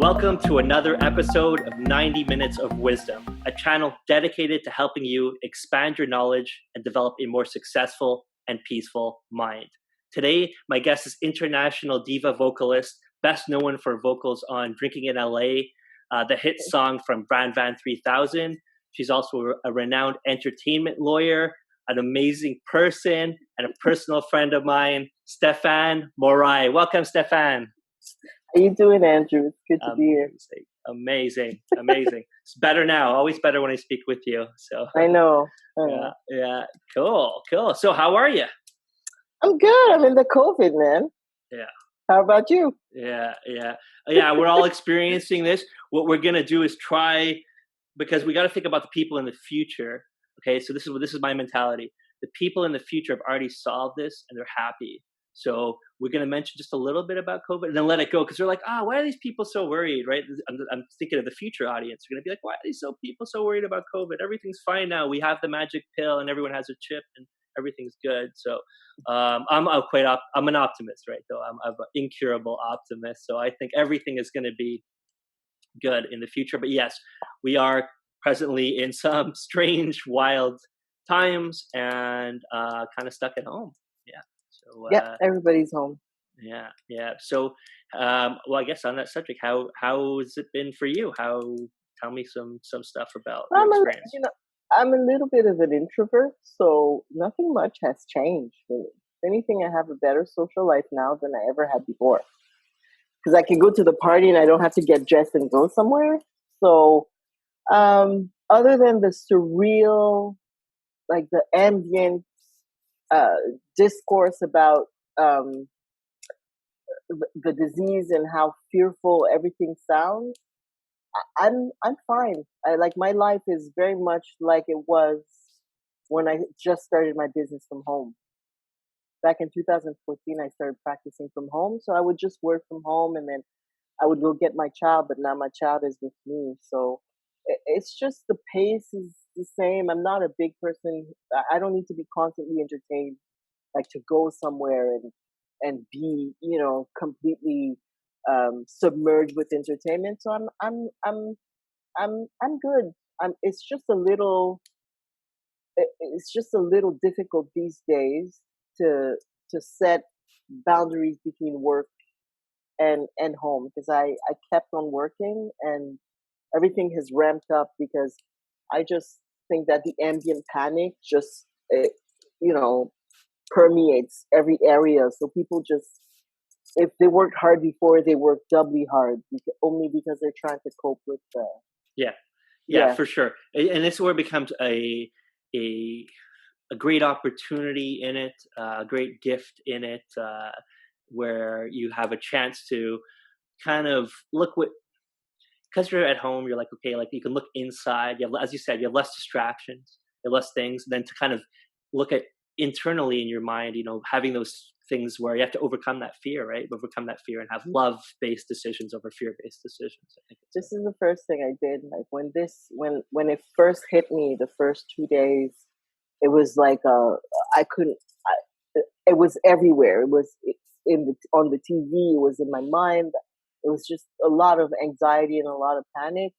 Welcome to another episode of 90 Minutes of Wisdom, a channel dedicated to helping you expand your knowledge and develop a more successful and peaceful mind. Today, my guest is international diva vocalist, best known for vocals on Drinking in LA, the hit song from Brand Van 3000. She's also a renowned entertainment lawyer, an amazing person, and a personal friend of mine, Stephane Moraille. Welcome, Stephane. How you doing, Andrew? It's good to be here. Amazing. It's better now. Always better when I speak with you. So I know. Yeah. Cool. So how are you? I'm good. I'm in the COVID, man. Yeah. How about you? Yeah. We're all experiencing this. What we're gonna do is try, because we got to think about the people in the future. Okay, so this is my mentality. The people in the future have already solved this and they're happy. So we're going to mention just a little bit about COVID and then let it go, because they're like, why are these people so worried, right? I'm thinking of the future audience. They're going to be like, why are these people so worried about COVID? Everything's fine now. We have the magic pill and everyone has a chip and everything's good. So I'm an optimist, right? Though I'm an incurable optimist. So I think everything is going to be good in the future. But yes, we are presently in some strange, wild times and kind of stuck at home. Yeah. So, everybody's home. Yeah. So, I guess on that subject, how has it been for you? Tell me some stuff about your experience. I'm a little bit of an introvert, so nothing much has changed for me. If anything, I have a better social life now than I ever had before. Because I can go to the party and I don't have to get dressed and go somewhere. So, other than the surreal, like the ambient discourse about the disease and how fearful everything sounds, I'm fine. My life is very much like it was when I just started my business from home. Back in 2014, I started practicing from home. So I would just work from home and then I would go get my child, but now my child is with me. So it's just the pace is the same. I'm not a big person. I don't need to be constantly entertained, like to go somewhere and be, completely submerged with entertainment. So I'm good. It's just a little difficult these days to set boundaries between work and home, because I kept on working and everything has ramped up because I just think that the ambient panic just permeates every area. So people just, if they worked hard before, they work doubly hard only because they're trying to cope with Yeah, for sure. And this is where it becomes a great opportunity in it, a great gift in it, where you have a chance to kind of look because you're at home, you're like, okay, like you can look inside. You have, as you said, you have less distractions, you have less things. Then to kind of look at internally in your mind, having those things where you have to overcome that fear, right? Overcome that fear and have love-based decisions over fear-based decisions. I think this is the first thing I did. Like when it first hit me, the first 2 days, it was like it was everywhere. It was on the TV. It was in my mind. It was just a lot of anxiety and a lot of panic.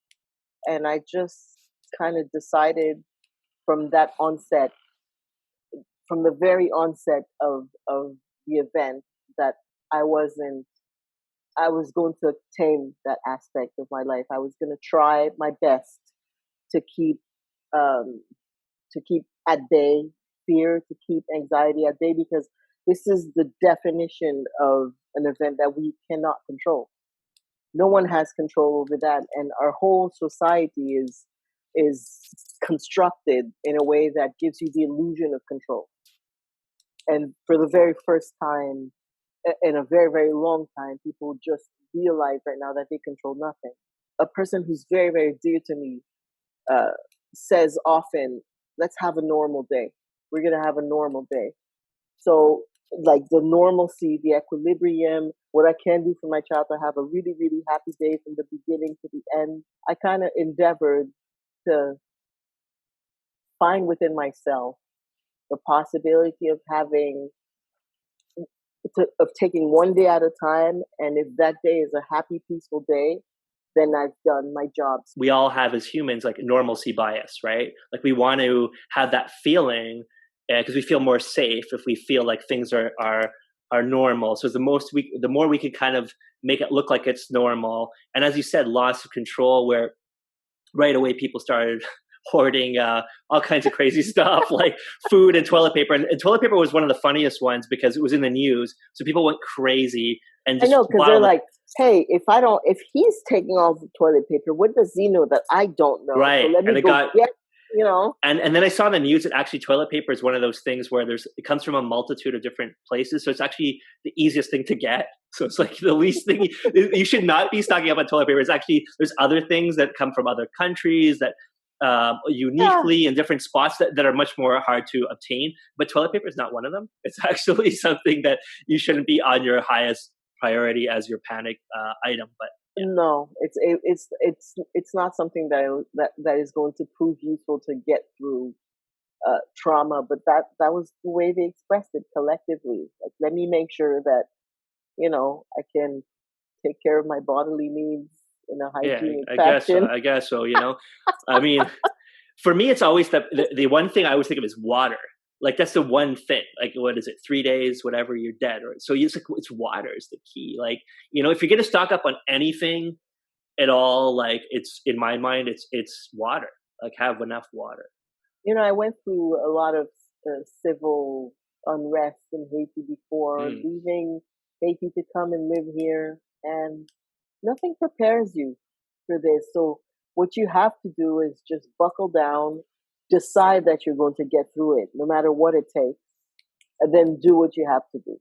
And I just kind of decided from the very onset of the event, that I was going to tame that aspect of my life. I was going to try my best to keep at bay fear, to keep anxiety at bay, because this is the definition of an event that we cannot control. No one has control over that, and our whole society is constructed in a way that gives you the illusion of control. And for the very first time in a very, very long time, people just realize right now that they control nothing. A person who's very, very dear to me says often, let's have a normal day. We're going to have a normal day. So like the normalcy, the equilibrium, what I can do for my child to have a really, really happy day from the beginning to the end. I kind of endeavored to find within myself the possibility of taking one day at a time. And if that day is a happy, peaceful day, then I've done my job. We all have as humans like normalcy bias, right? Like we want to have that feeling because we feel more safe if we feel like things are normal. So the more we could kind of make it look like it's normal. And as you said, loss of control, where right away people started hoarding all kinds of crazy stuff like food and toilet paper. And toilet paper was one of the funniest ones because it was in the news. So people went crazy and I just know, because they're like, hey, if he's taking all the toilet paper, what does he know that I don't know? Right. So let me go get, you know. And then I saw in the news that actually toilet paper is one of those things where it comes from a multitude of different places. So it's actually the easiest thing to get. So it's like the least thing you should not be stocking up on toilet paper. It's actually, there's other things that come from other countries that uniquely in different spots that are much more hard to obtain. But toilet paper is not one of them. It's actually something that you shouldn't be on your highest priority as your panic item. But yeah. No, it's not something that is going to prove useful to get through trauma. But that was the way they expressed it collectively. Like, let me make sure that, you know, I can take care of my bodily needs in a hygienic fashion. I guess so. You know, I mean, for me, it's always the one thing I always think of is water. Like that's the one thing. Like, what is it? 3 days, whatever, you're dead. Or so it's water is the key. Like, you know, if you're gonna stock up on anything at all, like it's in my mind, it's water. Like, have enough water. You know, I went through a lot of civil unrest in Haiti before leaving Haiti to come and live here, and nothing prepares you for this. So what you have to do is just buckle down, decide that you're going to get through it, no matter what it takes, and then do what you have to do.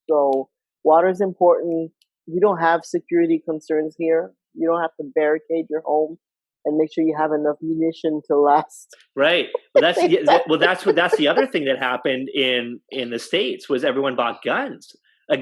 So water is important. You don't have security concerns here. You don't have to barricade your home and make sure you have enough munition to last. Right. Well, that's the other thing that happened in the States was everyone bought guns.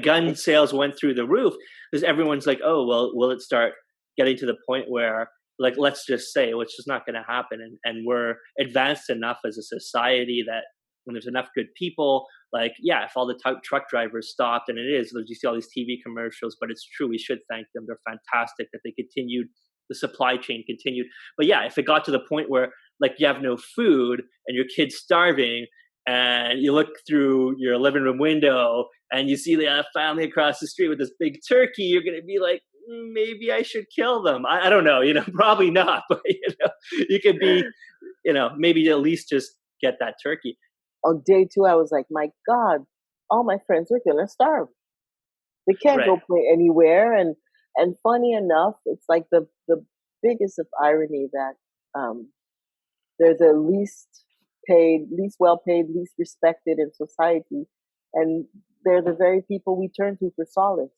Gun sales went through the roof because everyone's like, oh, well, will it start getting to the point where, like, let's just say, it's just not going to happen. And we're advanced enough as a society that when there's enough good people, like, yeah, if all the truck drivers stopped, and it is, you see all these TV commercials, but it's true. We should thank them. They're fantastic that they continued, the supply chain continued. But yeah, if it got to the point where like you have no food and your kid's starving and you look through your living room window and you see the family across the street with this big turkey, you're going to be like, maybe I should kill them. I don't know, probably not, but you could be, maybe at least just get that turkey. On day 2, I was like, my God, all my friends are going to starve. They can't go play anywhere. And funny enough, it's like the biggest of irony that they're the least paid, least well-paid, least respected in society. And they're the very people we turn to for solace.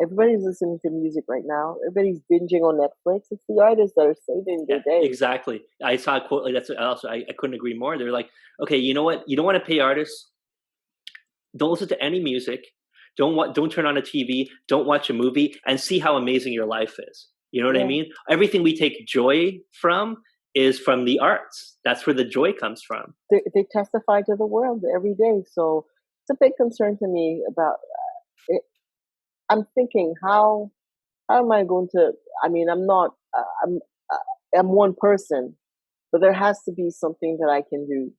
Everybody's listening to music right now. Everybody's binging on Netflix. It's the artists that are saving their day. Exactly. I saw a quote like that's also I couldn't agree more. They're like, okay, you know what? You don't want to pay artists. Don't listen to any music. Don't turn on a TV. Don't watch a movie and see how amazing your life is. You know what I mean? Everything we take joy from is from the arts. That's where the joy comes from. They testify to the world every day. So it's a big concern to me about it. I'm thinking, how am I going to? I mean, I'm one person, but there has to be something that I can do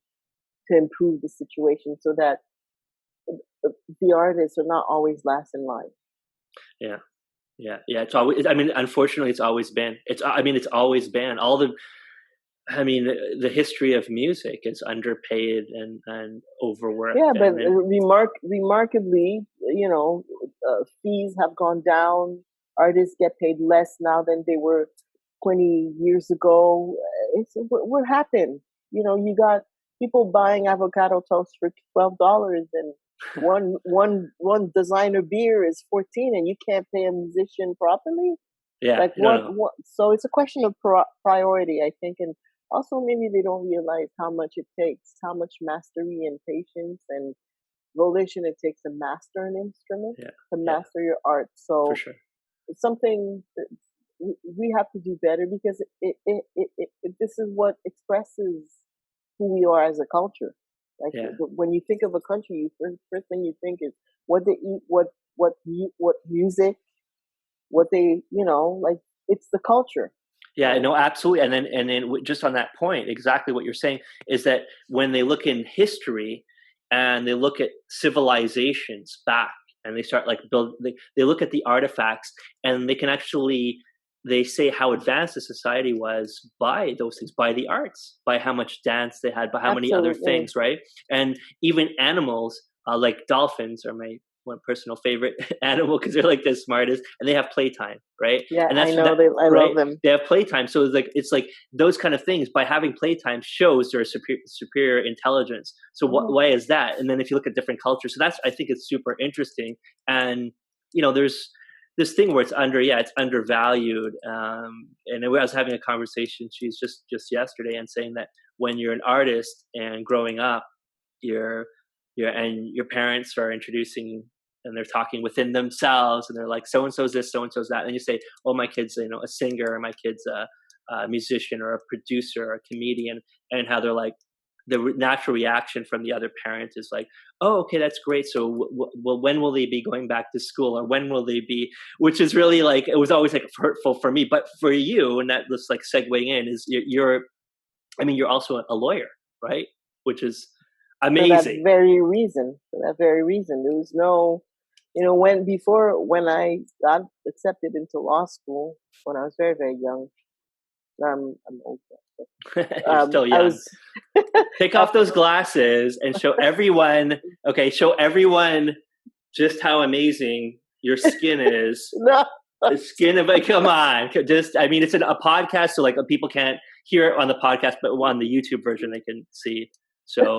to improve the situation so that the artists are not always last in line. Yeah. It's always. I mean, unfortunately, it's always been. It's always been the history of music is underpaid and overworked. Yeah, but remarkably, fees have gone down. Artists get paid less now than they were 20 years ago. What happened? You got people buying avocado toast for $12, and one designer beer is $14, and you can't pay a musician properly. Yeah, like what? So it's a question of priority, I think, and also maybe they don't realize how much it takes, how much mastery and patience and volition it takes to master an instrument, to master your art. So for sure. It's something that we have to do better, because this is what expresses who we are as a culture. Like when you think of a country, first thing you think is what they eat, what music, what they, like it's the culture. Yeah, no, absolutely. And then just on that point, exactly what you're saying is that when they look in history and they look at civilizations back and they start like they look at the artifacts and they can actually, they say how advanced the society was by those things, by the arts, by how much dance they had, by how many other things, right? And even animals, like dolphins are my one personal favorite animal because they're like the smartest and they have playtime, right? Yeah, And that's I know. I right? love them. They have playtime, so it's like those kind of things. By having playtime shows their superior intelligence. So why is that? And then if you look at different cultures, so that's, I think it's super interesting. And there's this thing where it's undervalued. And I was having a conversation, she's just yesterday, and saying that when you're an artist and growing up, your parents are introducing and they're talking within themselves and they're like, so and so's this, so and so's that, and you say, oh, my kid's a singer, or my kid's a musician or a producer or a comedian, and how they're like, the natural reaction from the other parent is like, oh, okay, that's great, so well, when will they be going back to school, or when will they be, which is really like, it was always like hurtful for me. But for you, and that was like segueing in, is you're also a lawyer, right? Which is amazing. For that very reason, there was no, when I got accepted into law school when I was very, very young. I'm old. You're still young. Take off those glasses and show everyone. Okay, show everyone just how amazing your skin is. No. The skin of it. Come on, it's a podcast, so like people can't hear it on the podcast, but on the YouTube version they can see. So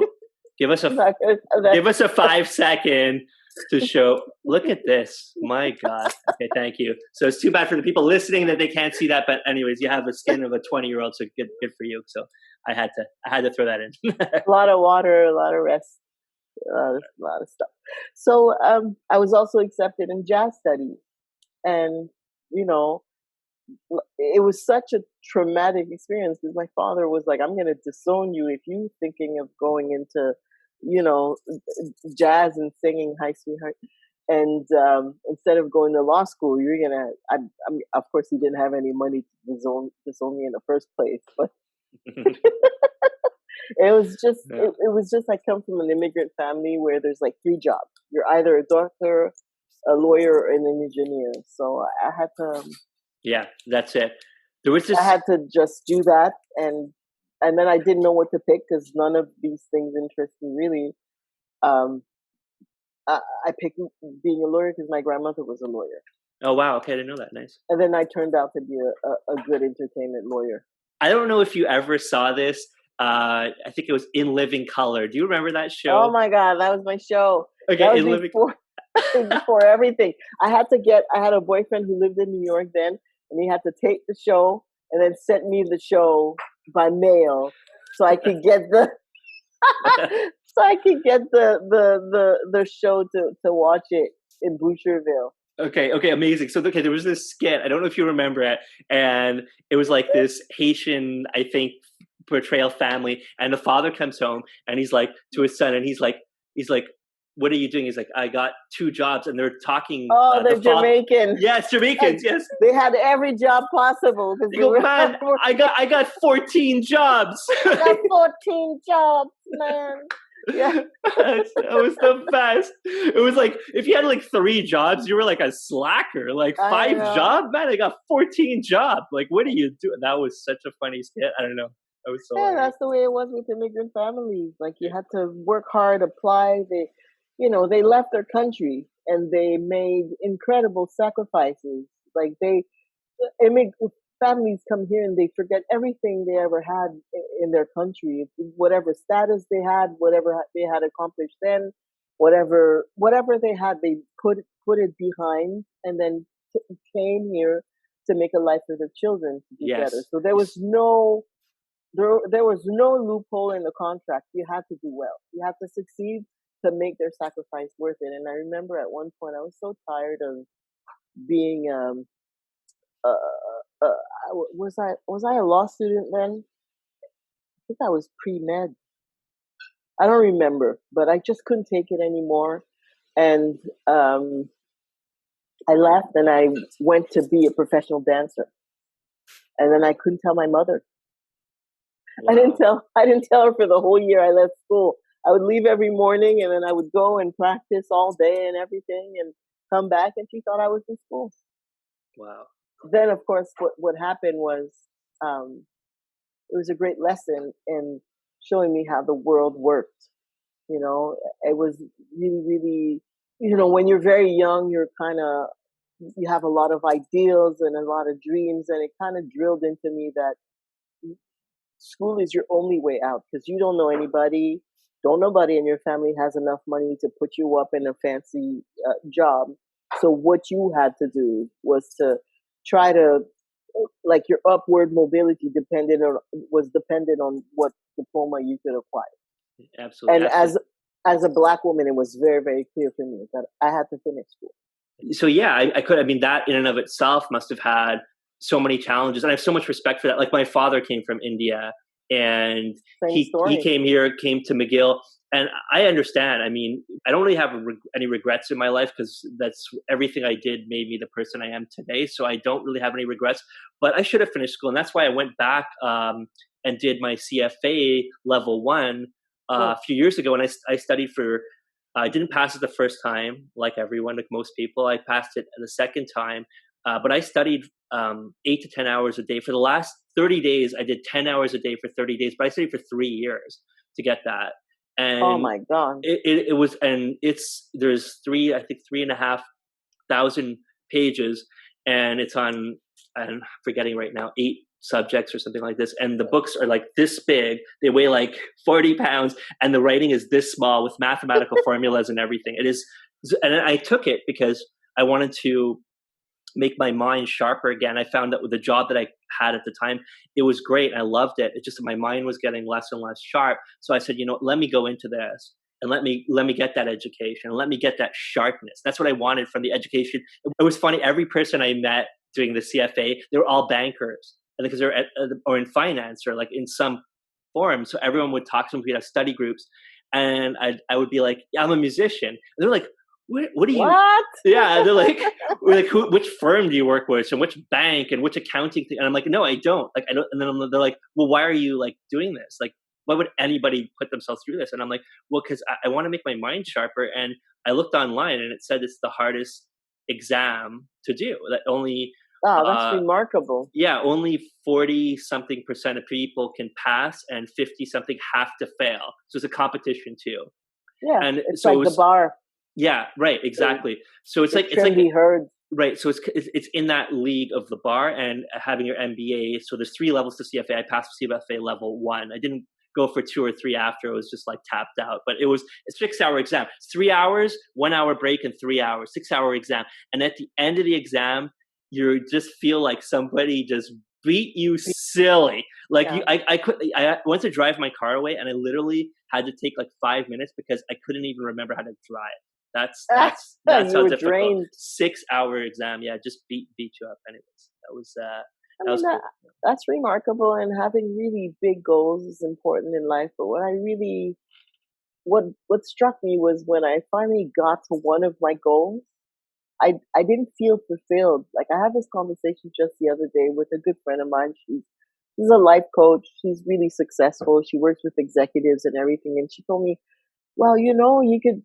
give us a 5-second to show. Look at this. My God. Okay, thank you. So it's too bad for the people listening that they can't see that. But anyways, you have the skin of a 20-year-old, so good for you. So I had to throw that in. A lot of water, a lot of rest, a lot of stuff. So I was also accepted in jazz studies, and it was such a traumatic experience because my father was like, I'm going to disown you if you're thinking of going into jazz and singing Hi Sweetheart, and instead of going to law school, you're gonna. Of course, he didn't have any money to disown me in the first place, but it was just I come from an immigrant family where there's like 3 jobs. You're either a doctor, a lawyer, or an engineer. So I had to. Yeah, that's it. There was I had to just do that, and then I didn't know what to pick because none of these things interest me really. I picked being a lawyer because my grandmother was a lawyer. Oh, wow. Okay, I didn't know that. Nice. And then I turned out to be a good entertainment lawyer. I don't know if you ever saw this. I think it was In Living Color. Do you remember that show? Oh my God, that was my show. Okay, that was before everything. I had a boyfriend who lived in New York then, and he had to tape the show and then sent me the show by mail so I could get the the show to watch it in Boucherville. Okay, amazing. So, there was this skit. I don't know if you remember it, and it was like this Haitian, I think, portrayal family, and the father comes home and he's like to his son, and he's like, what are you doing? He's like, I got 2 jobs, and they're talking. Oh, they're Jamaican. Yes, Jamaicans. Yes, they had every job possible. You go, man, I got 14 jobs. I got 14 jobs, man. Yeah, that was the best. It was like if you had like 3 jobs, you were like a slacker. Like 5 jobs, man. I got 14 jobs. Like, what are you doing? That was such a funny skit. I don't know. That was so. Yeah, that's the way it was with immigrant families. Like you had to work hard, apply. They left their country and they made incredible sacrifices. Like families come here and they forget everything they ever had in their country, whatever status they had, whatever they had accomplished then, whatever they had, they put it behind and then came here to make a life for their children to be better. So there was no loophole in the contract. You had to do well. You had to succeed to make their sacrifice worth it. And I remember at one point I was so tired of being was I a law student then? I think I was pre-med. I don't remember, but I just couldn't take it anymore. And I left and I went to be a professional dancer. And then I couldn't tell my mother. Wow. I didn't tell her for the whole year I left school. I would leave every morning, and then I would go and practice all day and everything, and come back, and she thought I was in school. Wow. Then, of course, what happened was, it was a great lesson in showing me how the world worked. You know, it was really, really, when you're very young, you have a lot of ideals and a lot of dreams, and it kind of drilled into me that school is your only way out, because you don't know anybody. Nobody in your family has enough money to put you up in a fancy job. So what you had to do was to try to, like, your upward mobility was dependent on what diploma you could acquire. Absolutely. And absolutely. as a Black woman, it was very, very clear for me that I had to finish school. So yeah, I could. I mean, that in and of itself must have had so many challenges, and I have so much respect for that. Like, my father came from India, and he came to McGill, and I understand. I mean, I don't really have any regrets in my life, because that's everything I did made me the person I am today. So I don't really have any regrets. But I should have finished school, and that's why I went back and did my CFA level 1 a few years ago, and I studied for. I didn't pass it the first time, like everyone, like most people. I passed it the second time, but I studied 8 to 10 hours a day. For the last 30 days, I did 10 hours a day for 30 days, but I studied for 3 years to get that. And oh my God. It was, and there's 3,500 pages, and it's on, I'm forgetting right now, 8 subjects or something like this, and the books are like this big, they weigh like 40 pounds, and the writing is this small with mathematical formulas and everything. It is, and I took it because I wanted to make my mind sharper again. I found that with the job that I had at the time, it was great, I loved it. It's just that my mind was getting less and less sharp. So I said, let me go into this, and let me get that education, and let me get that sharpness. That's what I wanted from the education. It was funny, every person I met doing the CFA, they were all bankers, and because they're or in finance, or like in some form. So everyone would talk to them. We'd have study groups, and I would be like, yeah, I'm a musician. And they're like, what do you? What? Yeah, they're like, which firm do you work with, and which bank, and which accounting thing? And I'm like, no, I don't. Like, I don't. And then they're like, well, why are you like doing this? Like, why would anybody put themselves through this? And I'm like, well, because I want to make my mind sharper. And I looked online, and it said it's the hardest exam to do. That only. Wow, that's remarkable. Yeah, only 40-something% of people can pass, and 50-something have to fail. So it's a competition too. Yeah, and it's like the bar. Yeah, right, exactly. So it's like heard. Right, so it's in that league of the bar, and having your MBA. So there's 3 levels to CFA. I passed CFA level 1. I didn't go for 2 or 3 after. It was just like tapped out. But it was a 6-hour exam. It's 3 hours, 1 hour break, and 3 hours. 6-hour exam. And at the end of the exam, you just feel like somebody just beat you silly. Like, yeah. I went to drive my car away, and I literally had to take like 5 minutes because I couldn't even remember how to drive. That's how difficult. Drained. 6-hour exam, yeah, just beat you up. Anyways, that was cool. That's remarkable, and having really big goals is important in life. But what struck me was when I finally got to one of my goals, I didn't feel fulfilled. Like, I had this conversation just the other day with a good friend of mine. She's a life coach. She's really successful. She works with executives and everything. And she told me, well, you could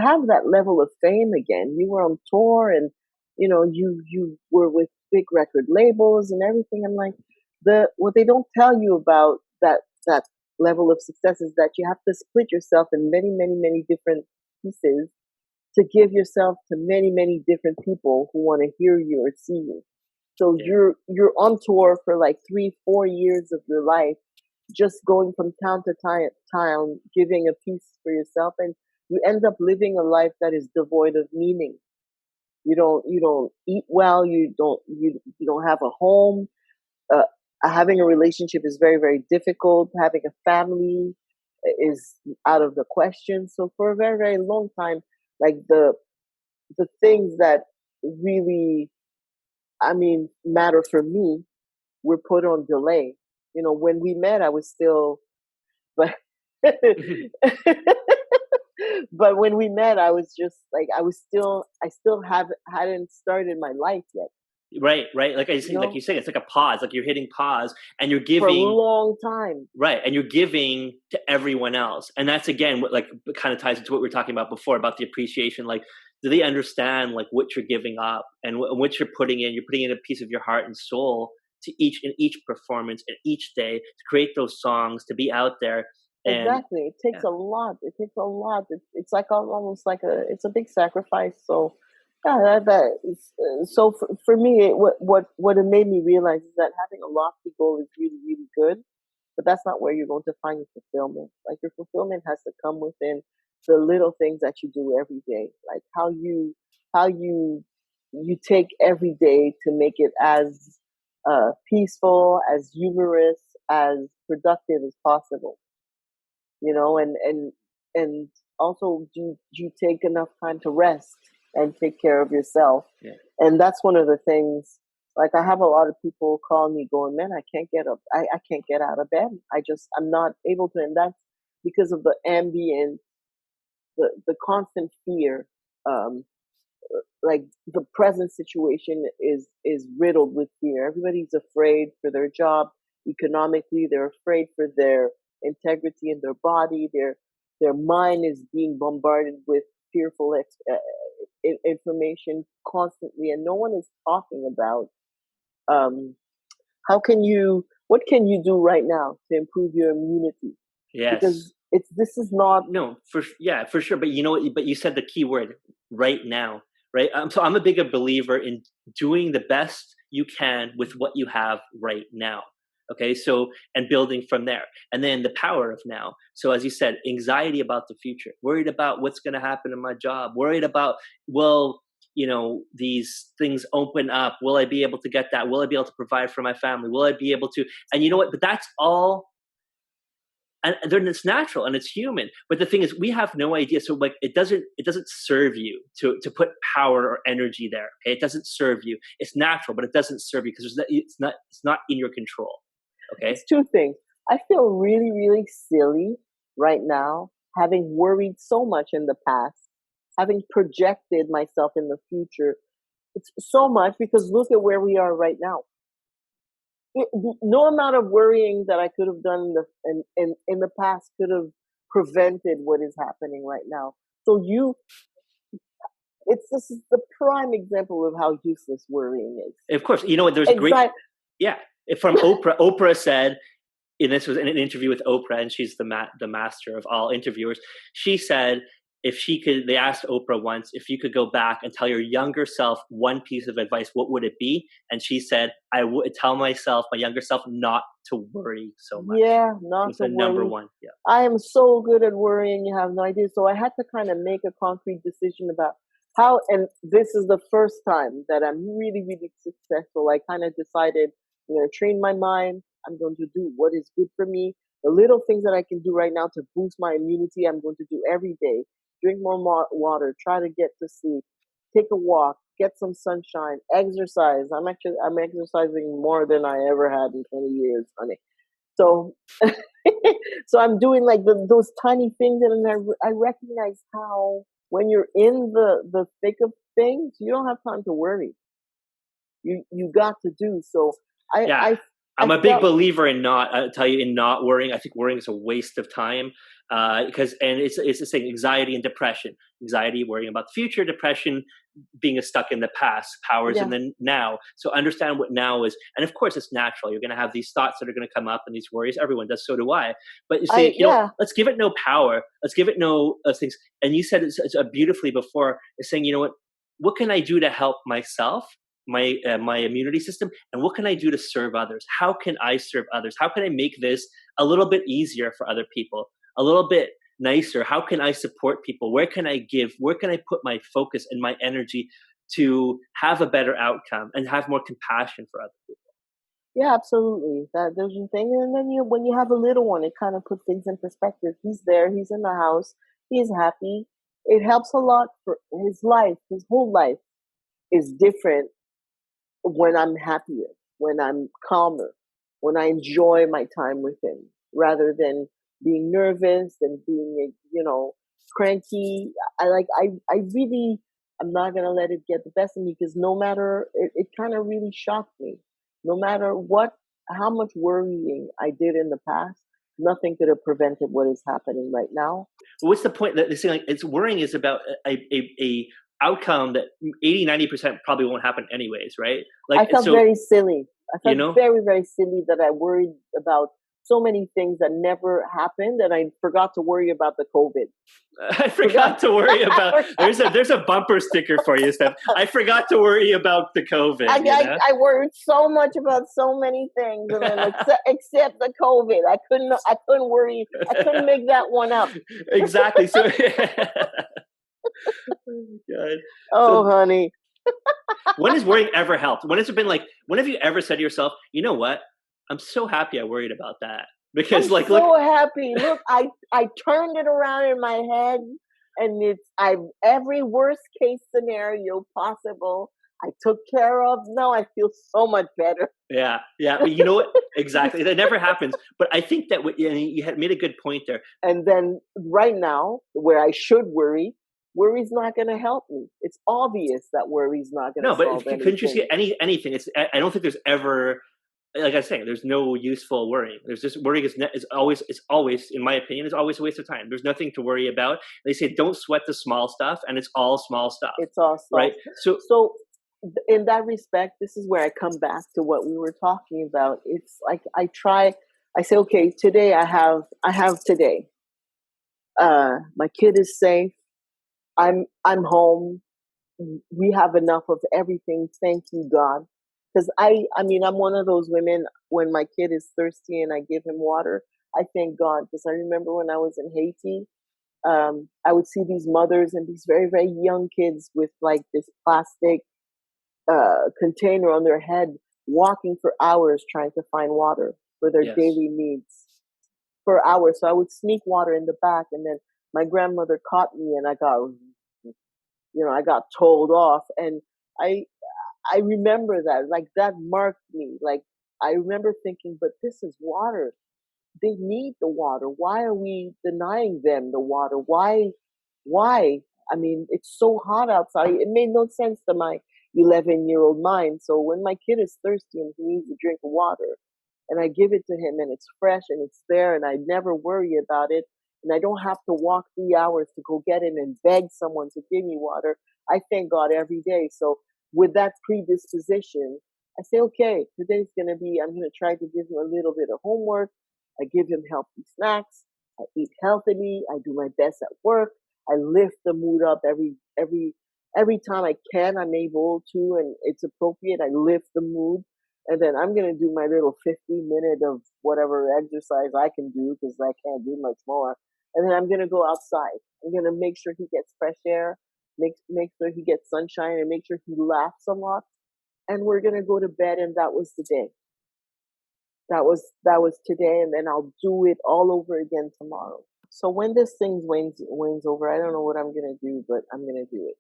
have that level of fame again. You were on tour, and you were with big record labels and everything. I'm like, what they don't tell you about that level of success is that you have to split yourself in many, many, many different pieces to give yourself to many, many different people who want to hear you or see you. So yeah. You're on tour for like 3-4 years of your life, just going from town to town, giving a piece for yourself, and you end up living a life that is devoid of meaning. You don't eat well. You don't have a home. Having a relationship is very, very difficult. Having a family is out of the question. So for a very, very long time, like the things that really, matter for me were put on delay. When we met, I was still, but but when we met, I was just like, I still hadn't started my life yet. Right. Like you like you know, say, it's like a pause, like you're hitting pause and you're for a giving. long time. Right. And you're giving to everyone else. And that's again what like kind of ties into what we were talking about before about the appreciation. Like, do they understand like what you're giving up and what you're putting in? You're putting in a piece of your heart and soul to each performance and each day to create those songs, to be out there. And Exactly. It takes yeah. a lot. It takes a lot. It's like almost like it's a big sacrifice. So, yeah, that is, so for me, what it made me realize is that having a lofty goal is really, really good, but that's not where you're going to find your fulfillment. Like your fulfillment has to come within the little things that you do every day, like how you take every day to make it as peaceful, as humorous, as productive as possible. You know, and also do you take enough time to rest and take care of yourself? Yeah. And that's one of the things. Like I have a lot of people calling me going, man, I can't get up. I can't get out of bed. I'm not able to. And that's because of the ambient, the constant fear. Um, like the present situation is riddled with fear. Everybody's afraid for their job. Economically, they're afraid for their integrity in their body. Their mind is being bombarded with fearful information constantly, and no one is talking about um, what can you do right now to improve your immunity? Yes. Because this is not. No, for sure. But you know, but you said the key word right now, right? So I'm a bigger believer in doing the best you can with what you have right now. Okay, so and building from there, and then the power of now. So as you said, anxiety about the future, worried about what's going to happen in my job, worried about these things open up. Will I be able to get that? Will I be able to provide for my family? Will I be able to? And you know what? But that's all and then it's natural and it's human, but the thing is we have no idea. So like it doesn't serve you to put power or energy there. Okay, it doesn't serve you. It's natural, but it doesn't serve you because it's not in your control. Okay. It's two things. I feel really, really silly right now, having worried so much in the past, having projected myself in the future. It's so much because look at where we are right now. No amount of worrying that I could have done in the past could have prevented what is happening right now. So this is the prime example of how useless worrying is. Of course, you know what? There's a great, yeah. From Oprah, Oprah said, and this was in an interview with Oprah, and she's the master of all interviewers. She said, they asked Oprah once, if you could go back and tell your younger self one piece of advice, what would it be? And she said, I would tell my younger self, not to worry so much. Yeah, not to worry. Number one. Yeah. I am so good at worrying, you have no idea. So I had to kind of make a concrete decision about how, and this is the first time that I'm really, really successful. I kind of decided I'm going to train my mind. I'm going to do what is good for me. The little things that I can do right now to boost my immunity, I'm going to do every day. Drink more water, try to get to sleep, take a walk, get some sunshine, exercise. I'm exercising more than I ever had in 20 years, honey. So, so I'm doing like those tiny things, and I recognize how when you're in the thick of things, you don't have time to worry. You got to do so. I'm a big believer in not worrying. I think worrying is a waste of time because it's the same anxiety and depression. Anxiety, worrying about the future, depression, being stuck in the past, powers in the now. So understand what now is, and of course it's natural. You're going to have these thoughts that are going to come up and these worries. Everyone does. So do I. But you say, let's give it no power. Let's give it no things. And you said it's beautifully before, is saying, you know what can I do to help myself? My immunity system, and what can I do to serve others? How can I serve others? How can I make this a little bit easier for other people, a little bit nicer? How can I support people? Where can I give? Where can I put my focus and my energy to have a better outcome and have more compassion for other people? Yeah, absolutely. There's a thing, and then when you have a little one, it kind of puts things in perspective. He's there, he's in the house, he's happy. It helps a lot for his life. His whole life is different when I'm happier, when I'm calmer, when I enjoy my time with him, rather than being nervous and being, cranky. I really I'm not going to let it get the best of me, because no matter, it kind of really shocked me. No matter how much worrying I did in the past, nothing could have prevented what is happening right now. What's the point that they say, like, it's worrying is about a outcome that 80-90% probably won't happen anyways, right? Like, I felt very silly. I felt very, very silly that I worried about so many things that never happened, and I forgot to worry about the COVID. I forgot to worry about. There's a bumper sticker for you, Steph. I forgot to worry about the COVID. I worried so much about so many things, and then except the COVID. I couldn't worry. I couldn't make that one up. Exactly. So, honey. When has worrying ever helped? When has it been like? When have you ever said to yourself, you know what? I'm so happy I worried about that, because I'm so happy. Look, I turned it around in my head, and every worst case scenario possible I took care of. Now I feel so much better. Yeah. But you know what? Exactly. That never happens. But I think that you had made a good point there. And then right now, where I should worry's not going to help me. It's obvious that worry's not going to solve anything. No, but couldn't you see anything? I don't think there's ever, like I was saying, there's no useful worrying. There's just worrying is always, in my opinion, is always a waste of time. There's nothing to worry about. They say don't sweat the small stuff, and it's all small stuff. It's all small, right? So in that respect, this is where I come back to what we were talking about. It's like I say, okay, today I have today. My kid is safe. I'm home. We have enough of everything. Thank you, God. Because I'm one of those women, when my kid is thirsty and I give him water, I thank God. Because I remember when I was in Haiti, I would see these mothers and these very, very young kids with like this plastic container on their head, walking for hours trying to find water for their daily needs. For hours. So I would sneak water in the back, and then my grandmother caught me, and I got told off. And I remember that, like, that marked me. Like, I remember thinking, but this is water. They need the water. Why are we denying them the water? Why? I mean, it's so hot outside. It made no sense to my 11-year-old mind. So when my kid is thirsty and he needs a drink of water, and I give it to him, and it's fresh and it's there, and I never worry about it, and I don't have to walk 3 hours to go get it and beg someone to give me water, I thank God every day. So with that predisposition, I say, okay, I'm going to try to give him a little bit of homework. I give him healthy snacks. I eat healthily. I do my best at work. I lift the mood up every time I can. I'm able to, and it's appropriate. I lift the mood. And then I'm going to do my little 15-minute of whatever exercise I can do, because I can't do much more. And then I'm going to go outside. I'm going to make sure he gets fresh air, make sure he gets sunshine, and make sure he laughs a lot. And we're going to go to bed, and that was the day. That was today, and then I'll do it all over again tomorrow. So when this thing wanes over, I don't know what I'm going to do, but I'm going to do it.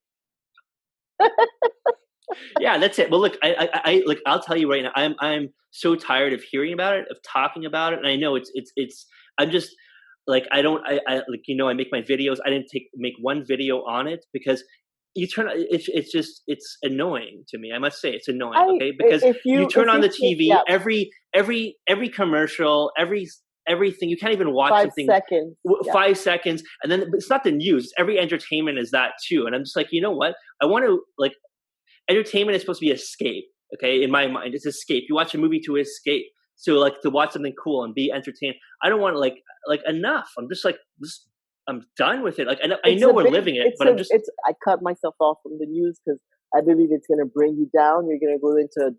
Yeah, that's it. Well, look, I'll tell you right now, I'm so tired of hearing about it, of talking about it. And I know I'm just like, I make my videos. I didn't make one video on it because it's annoying to me. I must say it's annoying. Okay. Because you turn on the TV, every commercial, everything, you can't even watch 5 seconds. 5 seconds. And then it's not the news. Every entertainment is that too. And I'm just like, you know what? I want to entertainment is supposed to be escape. Okay. In my mind, it's escape. You watch a movie to escape. So like to watch something cool and be entertained. I don't want to like enough. I'm just like, I'm done with it. Like I know we're living it, but I cut myself off from the news because I believe it's going to bring you down. You're going to go into a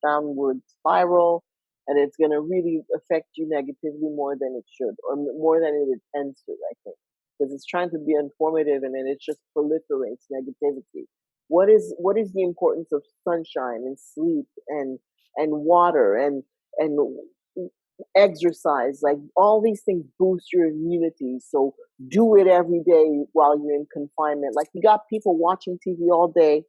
downward spiral, and it's going to really affect you negatively more than it should, or more than it intends to, I think, because it's trying to be informative, and then it just proliferates negativity. What is the importance of sunshine and sleep and water and exercise? Like, all these things boost your immunity. So do it every day while you're in confinement. Like, you got people watching TV all day,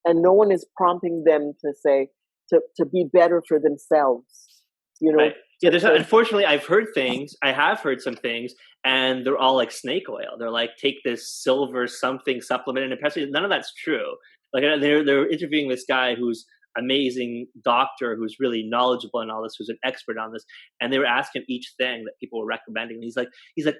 and no one is prompting them to say to be better for themselves. You know, right. Yeah, unfortunately, I've heard things. I have heard some things, and they're all like snake oil. They're like, take this silver something supplement, and apparently none of that's true. Like they're interviewing this guy who's amazing doctor who's really knowledgeable in all this, who's an expert on this, and they were asking each thing that people were recommending. And he's like,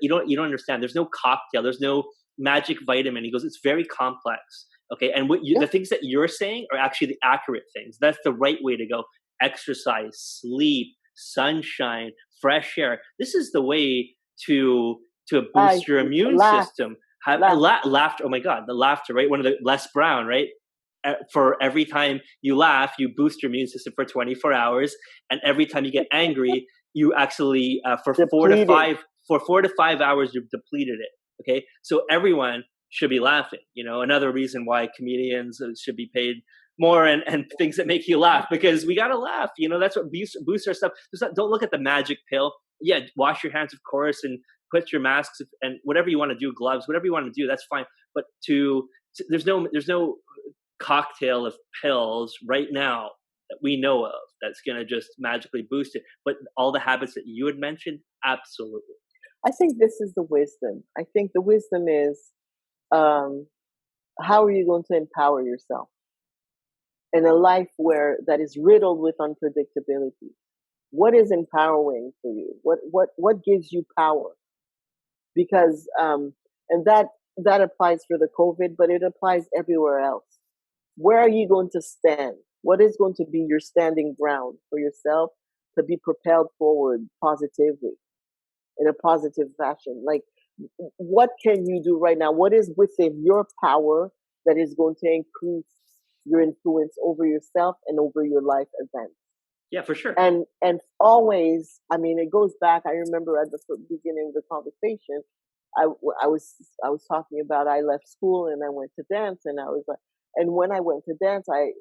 you don't understand. There's no cocktail. There's no magic vitamin. He goes, it's very complex. Okay, and the things that you're saying are actually the accurate things. That's the right way to go. Exercise, sleep, sunshine, fresh air. This is the way to boost your immune system. Laughter. Oh my God, the laughter, right? One of the Les Brown, right? For every time you laugh, you boost your immune system for 24 hours, and every time you get angry, you actually for 4 to 5 hours you've depleted it. Okay, so everyone should be laughing. Another reason why comedians should be paid more and things that make you laugh, because we gotta laugh. That's what boosts our stuff. Don't look at the magic pill. Yeah, wash your hands, of course, and put your masks and whatever you want to do, gloves, whatever you want to do, that's fine. But there's no cocktail of pills right now that we know of that's going to just magically boost it. But all the habits that you had mentioned, absolutely. I think this is the wisdom. I think the wisdom is, how are you going to empower yourself in a life that is riddled with unpredictability? What is empowering for you? What gives you power? Because and that applies for the COVID, but it applies everywhere else. Where are you going to stand? What is going to be your standing ground for yourself to be propelled forward positively, in a positive fashion? Like, what can you do right now? What is within your power that is going to increase your influence over yourself and over your life events? Yeah, for sure. And always, I mean, it goes back. I remember at the beginning of the conversation, I was talking about I left school and I went to dance, and I was like, and when I went to dance, I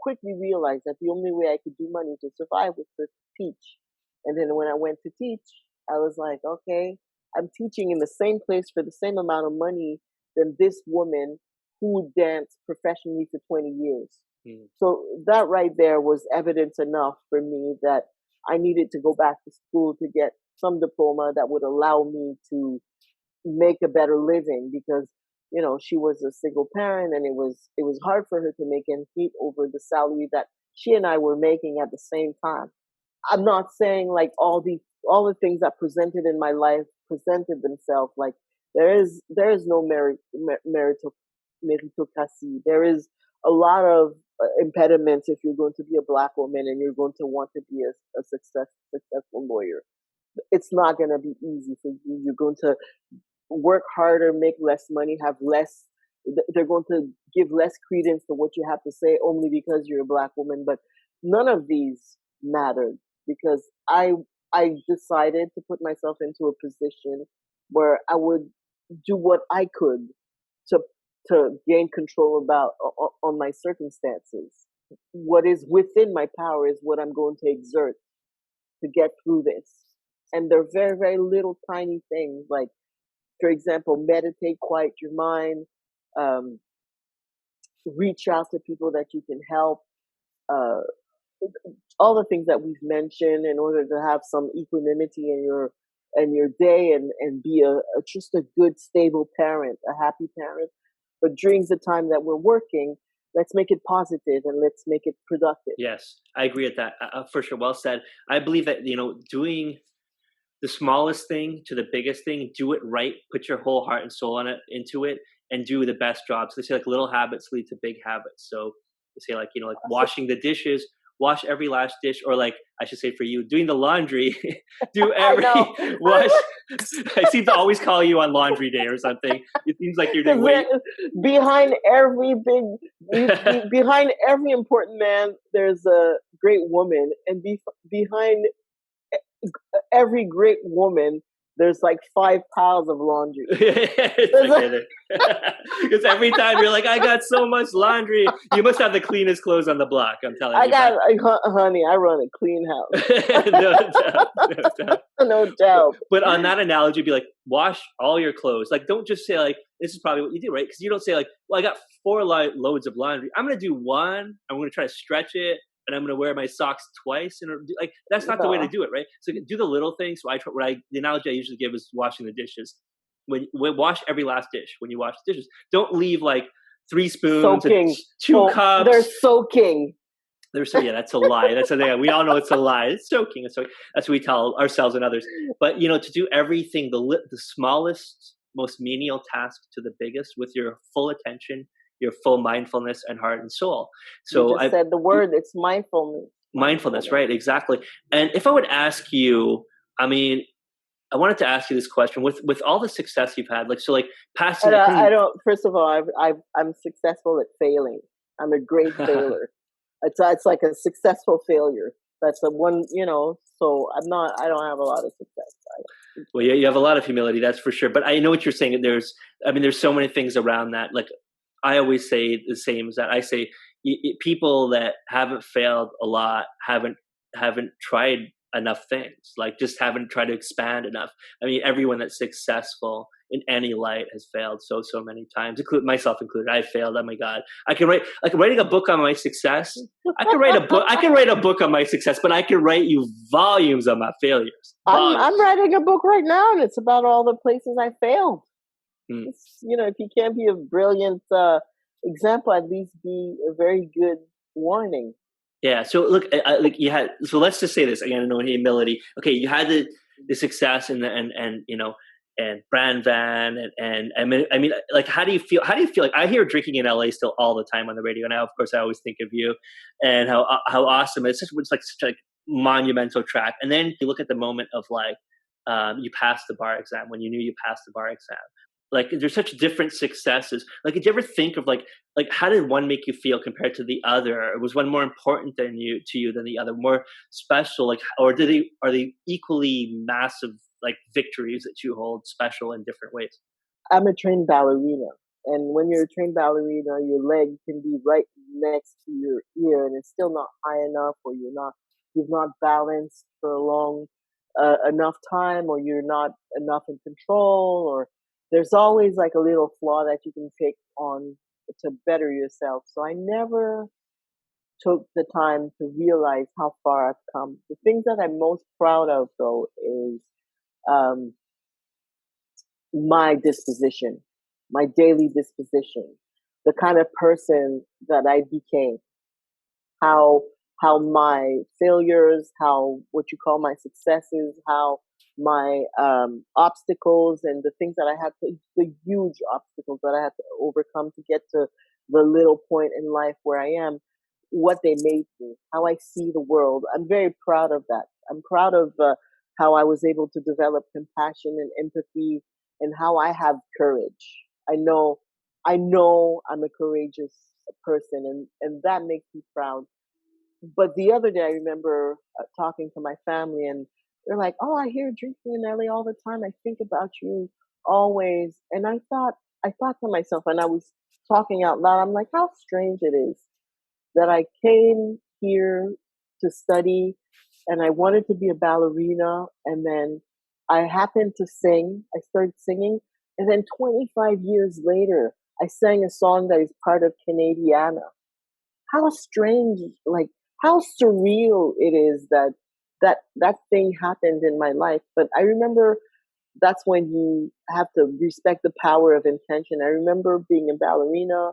quickly realized that the only way I could do money to survive was to teach. And then when I went to teach, I was like, okay, I'm teaching in the same place for the same amount of money than this woman who danced professionally for 20 years. Mm. So that right there was evidence enough for me that I needed to go back to school to get some diploma that would allow me to make a better living, because she was a single parent, and it was hard for her to make ends meet over the salary that she and I were making at the same time. I'm not saying like all the things that presented in my life presented themselves. Like there is no meritocracy. There is a lot of impediments if you're going to be a Black woman and you're going to want to be a successful lawyer. It's not going to be easy for you. You're going to work harder, make less money, they're going to give less credence to what you have to say only because you're a Black woman. But none of these mattered, because I decided to put myself into a position where I would do what I could to gain control on my circumstances. What is within my power is what I'm going to exert to get through this. And they're very, very little tiny things, like, for example, meditate, quiet your mind, reach out to people that you can help, all the things that we've mentioned in order to have some equanimity in your day and be just a good, stable parent, a happy parent. But during the time that we're working, let's make it positive and let's make it productive. Yes, I agree with that. For sure. Well said. I believe that, doing the smallest thing to the biggest thing, do it right, put your whole heart and soul into it, and do the best job. So they say like little habits lead to big habits. So they say like washing the dishes, wash every last dish, or like I should say for you, doing the laundry, do every wash. I seem to always call you on laundry day or something. It seems like you're doing behind every important man, there's a great woman, and behind every great woman, there's like 5 piles of laundry. Because every time you're like, I got so much laundry. You must have the cleanest clothes on the block. I'm telling you. Honey, I run a clean house. No doubt. But on that analogy, be like, wash all your clothes. Like, don't just say like, this is probably what you do, right? Because you don't say like, well, I got 4 loads of laundry. I'm going to do 1. I'm going to try to stretch it. and I'm going to wear my socks twice. And like, that's not the way to do it, right? So do the little things. So the analogy I usually give is washing the dishes. When wash every last dish when you wash the dishes. Don't leave like 3 spoons soaking. and 2 cups. They're soaking. Yeah, that's a lie. That's a thing. We all know it's a lie. It's soaking. That's what we tell ourselves and others. But to do everything, the smallest, most menial task to the biggest, with your full attention, your full mindfulness and heart and soul. So I said the word. It's mindfulness. Mindfulness, right? Exactly. And if I would ask you, I I wanted to ask you this question with all the success you've had, passing. I don't. First of all, I'm successful at failing. I'm a great failure. It's like a successful failure. That's the one, so I don't have a lot of success. Well, you have a lot of humility, that's for sure. But I know what you're saying. There's so many things around that. Like, I always say the same as that. I say people that haven't failed a lot haven't tried enough things, like just haven't tried to expand enough. Everyone that's successful in any light has failed so many times, myself included. I failed. Oh my God. Writing a book on my success. I can write a book on my success, but I can write you volumes on my failures. I'm writing a book right now, and it's about all the places I failed. If you can't be a brilliant example, at least be a very good warning. Yeah. So look, you had. So let's just say this again. I know humility. Okay, you had the success and brand van and how do you feel? Like, I hear drinking in LA still all the time on the radio. Now, of course, I always think of you and how awesome it's such a monumental track. And then you look at the moment of you passed the bar exam, when you knew you passed the bar exam. Like, there's such different successes. Like, did you ever think of like how did one make you feel compared to the other? Was one more important to you than the other, more special? Or are they equally massive, like, victories that you hold special in different ways? I'm a trained ballerina, and when you're a trained ballerina, your leg can be right next to your ear, and it's still not high enough, or you've not balanced for a long enough time, or you're not enough in control, or there's always like a little flaw that you can pick on to better yourself. So I never took the time to realize how far I've come. The things that I'm most proud of, though, is my disposition, my daily disposition, the kind of person that I became, how my failures, how what you call my successes, how my obstacles and the things that I had to, the huge obstacles that I had to overcome to get to the little point in life where I am, what they made me, how I see the world. I'm very proud of that. I'm proud of how I was able to develop compassion and empathy, and how I have courage. I know I'm a courageous person, and that makes me proud. But the other day, I remember talking to my family, and they're like, "Oh, I hear drinking in LA all the time. I think about you always." And I thought to myself, and I was talking out loud, I'm like, how strange it is that I came here to study, and I wanted to be a ballerina, and then I happened to sing. I started singing, and then 25 years later, I sang a song that is part of Canadiana. How strange, like, how surreal it is that thing happened in my life. But I remember that's when you have to respect the power of intention. I remember being a ballerina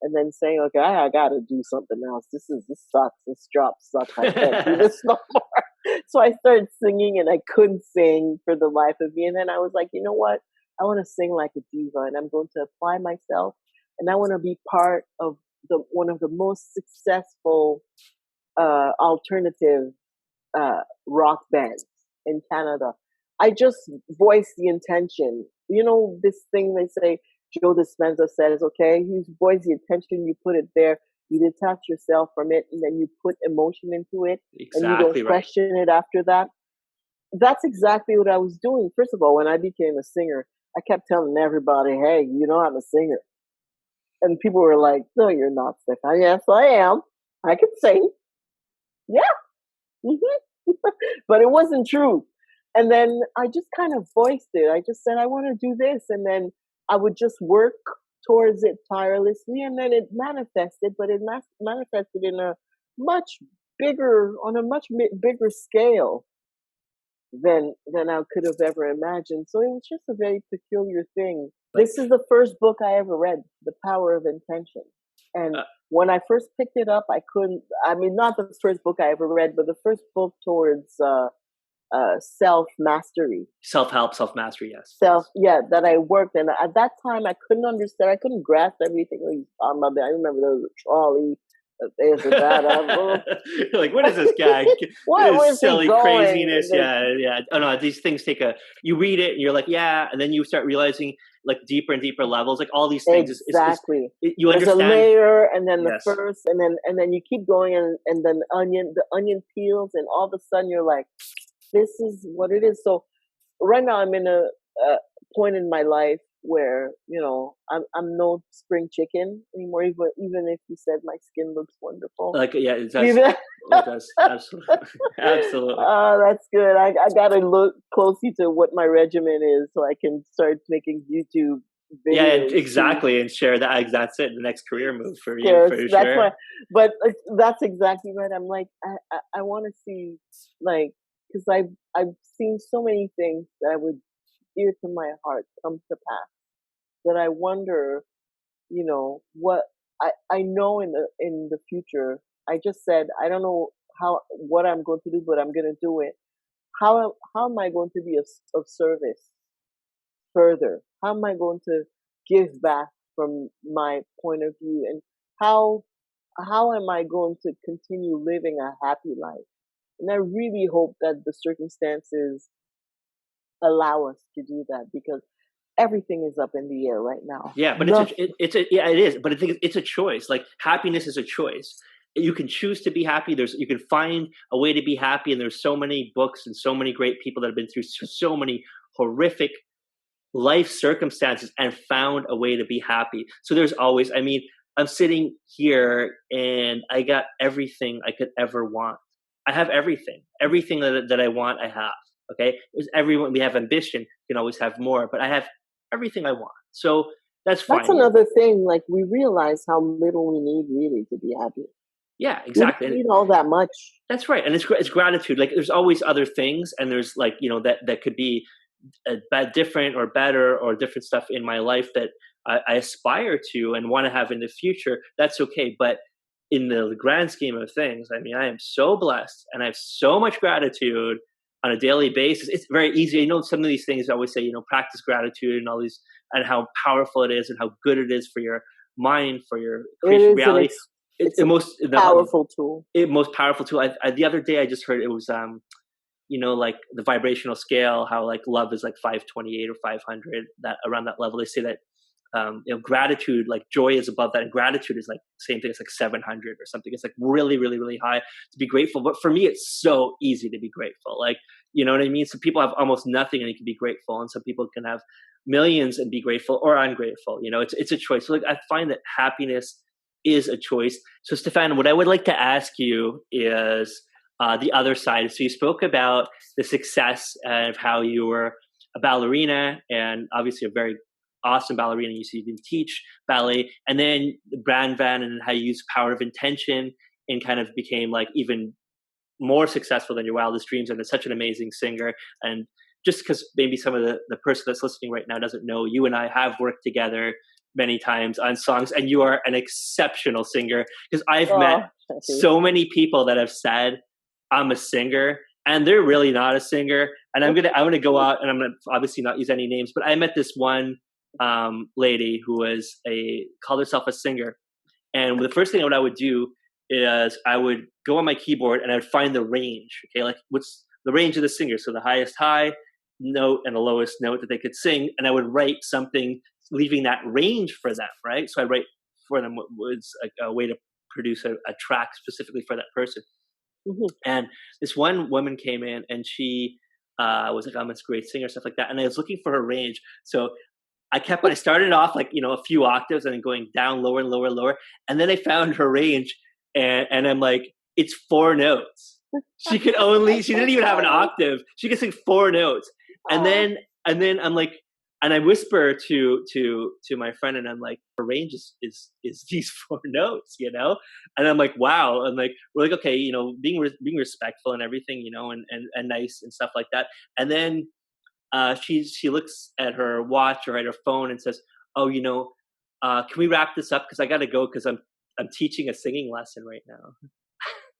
and then saying, okay, I got to do something else. This sucks. This job sucks. I can't do this no more. So I started singing, and I couldn't sing for the life of me. And then I was like, you know what? I want to sing like a diva, and I'm going to apply myself, and I want to be part of one of the most successful alternative rock bands in Canada. I just voiced the intention. You know, this thing they say, Joe Dispenza said is, okay, you voice the intention, you put it there, you detach yourself from it, and then you put emotion into it, and you don't question it after that. That's exactly what I was doing. First of all, when I became a singer, I kept telling everybody, hey, you know I'm a singer. And people were like, no, you're not, Stephane. Yes, I am. I can sing. Yeah. Mm-hmm. But it wasn't true. And then I just kind of voiced it. I just said, I want to do this. And then I would just work towards it tirelessly. And then it manifested, but it manifested in a much bigger, on a much bigger scale than I could have ever imagined. So it was just a very peculiar thing. Like, This is the first book I ever read, The Power of Intention. And when I first picked it up, I couldn't, I mean, not the first book I ever read, but the first book towards self-mastery. Self-help, self-mastery, yes. Yeah, that I worked. And at that time, I couldn't understand, I couldn't grasp everything he was talking about. I remember there was a trolley, this or that. You're like, what is this guy? Where's silly he going? craziness. Yeah. Oh no, these things take you read it and you're like, yeah, and then you start realizing like deeper and deeper levels, like all these things. Exactly. You There's understand. a layer, and then the first, and then you keep going, and then the onion peels, and all of a sudden you're like, this is what it is. So right now I'm in a point in my life where, you know, I'm no spring chicken anymore. Even if you said my skin looks wonderful, like, yeah, it does. It does. Absolutely. Absolutely. Oh, that's good. I gotta look closely to what my regimen is so I can start making YouTube videos. Yeah, exactly, and share that. That's it. The next career move for you, for that's sure. Why, but that's exactly right. I'm like, I want to see, like, because I've seen so many things that I would dear to my heart come to pass, that I wonder, you know, what I know in the future. I just said I don't know what I'm going to do, but I'm going to do it. How am I going to be of service further? How am I going to give back from my point of view, and how am I going to continue living a happy life? And I really hope that the circumstances allow us to do that, because everything is up in the air right now. Yeah, but it is. But I think it's a choice. Like, happiness is a choice. You can choose to be happy. You can find a way to be happy, and there's so many books and so many great people that have been through so many horrific life circumstances and found a way to be happy. So there's always, I mean, I'm sitting here and I got everything I could ever want. I have everything that I want. I have. Okay. We have ambition. You can always have more, but I have everything I want. So that's fine. That's another thing. Like, we realize how little we need really to be happy. Yeah, exactly. We don't need all that much. That's right. And it's gratitude. Like, there's always other things, and there's, like, you know, that could be different or better or different stuff in my life that I aspire to and want to have in the future. That's okay. But in the grand scheme of things, I mean, I am so blessed and I have so much gratitude on a daily basis. It's very easy. You know, some of these things I always say, you know, practice gratitude and all these, and how powerful it is and how good it is for your mind, for your creation reality. It's the most powerful tool. Most powerful tool. The other day I just heard it was, you know, like the vibrational scale, how like love is like 528 or 500, that around that level. They say that, you know, gratitude, like joy is above that. And gratitude is like same thing. It's like 700 or something. It's like really, really, really high to be grateful. But for me, it's so easy to be grateful. Like, you know what I mean? Some people have almost nothing and you can be grateful. And some people can have millions and be grateful or ungrateful. You know, it's a choice. So like, I find that happiness is a choice. So Stephane, what I would like to ask you is, the other side. So you spoke about the success of how you were a ballerina, and obviously a very awesome ballerina. You see, you can teach ballet, and then the brand van, and how you use power of intention and kind of became like even more successful than your wildest dreams. And it's such an amazing singer. And just because maybe some of the person that's listening right now doesn't know, you and I have worked together many times on songs, and you are an exceptional singer, because I've met so many people that have said, I'm a singer, and they're really not a singer. And I'm gonna go out, and I'm gonna obviously not use any names, but I met this one lady who called herself a singer. And the first thing I would do is I would go on my keyboard and I would find the range. Okay, like what's the range of the singer? So the highest high note and the lowest note that they could sing, and I would write something leaving that range for them. Right, so I write for them what was a way to produce a track specifically for that person. Mm-hmm. And this one woman came in and she was like, I'm a great singer, stuff like that. And I was looking for her range. So I started off like, you know, a few octaves and then going down lower and lower and lower. And then I found her range and I'm like, it's 4 notes. She didn't even have an octave. She could sing 4 notes. And then I'm like, and I whisper to my friend, and I'm like, her range is these 4 notes, and I'm like, wow, and like we're like, okay, being respectful and everything, and nice and stuff like that, and then she looks at her watch or at her phone and says, oh, can we wrap this up because I gotta go because I'm teaching a singing lesson right now.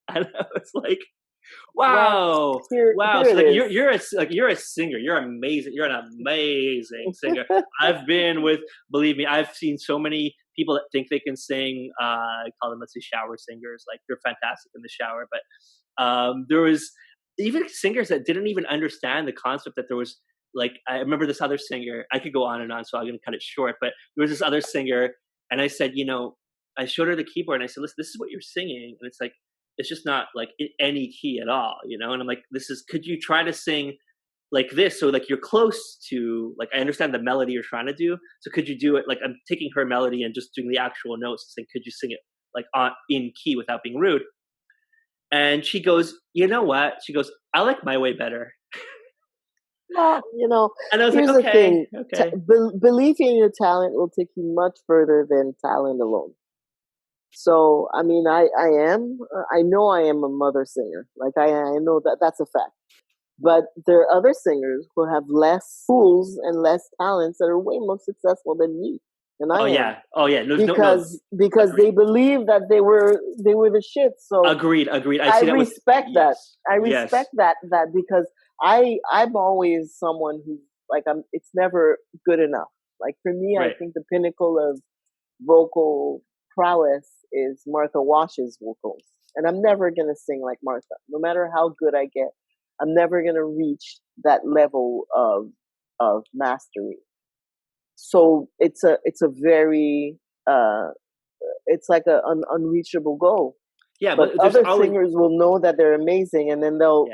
And I was like, Well, wow, wow. here So it like is. you're a singer. You're amazing. You're an amazing singer. I've been with, believe me, I've seen so many people that think they can sing. I call them, let's say, shower singers. Like they're fantastic in the shower. But there was even singers that didn't even understand the concept that there was. Like I remember this other singer. I could go on and on, so I'm going to cut it short. But there was this other singer, and I said, I showed her the keyboard, and I said, listen, this is what you're singing, and it's like, it's just not like in any key at all, and I'm like, could you try to sing like this? So like you're close to, like, I understand the melody you're trying to do. So could you do it? Like I'm taking her melody and just doing the actual notes, saying, could you sing it like in key without being rude? And she goes, you know what? She goes, I like my way better. Well, And I was here's like, the thing. okay. Belief in your talent will take you much further than talent alone. So, I mean, I know I am a mother singer. Like I know that's a fact. But there are other singers who have less tools and less talents that are way more successful than me. And I am. Oh yeah. Because Agreed. they believe that they were the shit. So agreed. I respect that. Yes. I respect that because I'm always someone who, like, it's never good enough. Like for me, Right. I think the pinnacle of vocal prowess is Martha Wash's vocals. And I'm never going to sing like Martha. No matter how good I get, I'm never going to reach that level of mastery. So it's a very it's like an unreachable goal. Yeah, but other singers will know that they're amazing, and then they'll